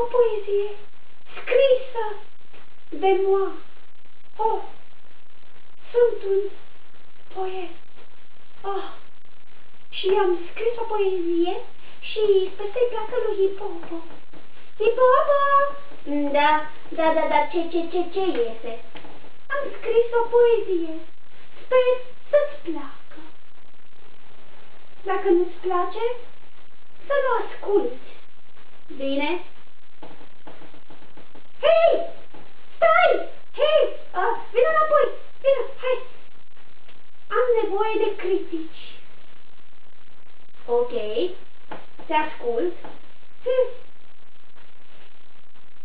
o poezie scrisă de moi. Oh, sunt un poet. Oh, și am scris o poezie și peste-i pleacă lui Hipopo. Hipopo! Da, ce iese? Am scris o poezie. Sper să-ți placă. Dacă nu-ți place, să nu asculți. Bine? Hei! Stai! Hei! Vină înapoi! Vină, hai! Am nevoie de critici. Ok. Te ascult.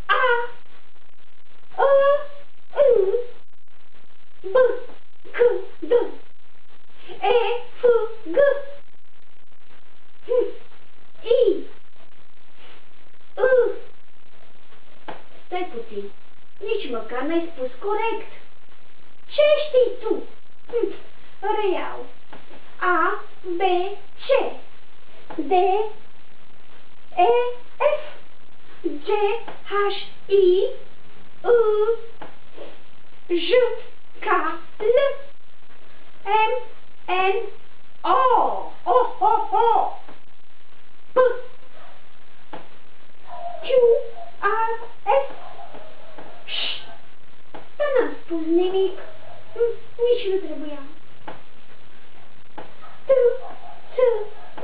A, N, B, C, D, E, F, G, I, Stai puțin. Nici măcar n-ai spus corect. Ce știi tu? Reiau. A, B, C, D, E, F, G, H, I, J, K, L, M, N, O, P, Q, R, S. Dar n-am spus nimic. Nici nu trebuia. T, C,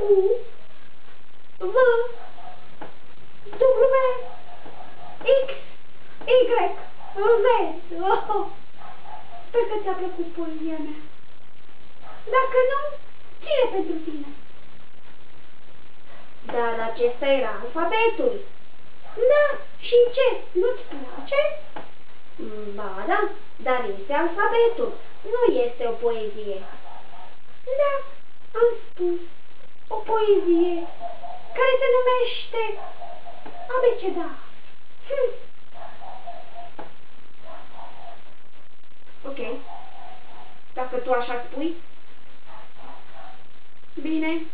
U, V, W, X, Y, Z. Oh, sper că ți-a plăcut poezia mea. Dacă nu, ține pentru tine. Dar acesta era alfabetul. Da, și ce? Nu-ți place? Ba da, dar este alfabetul. Nu este o poezie. Da, am spus. O poezie care se numește Abeceda. Ok. Dacă tu așa spui. Bine.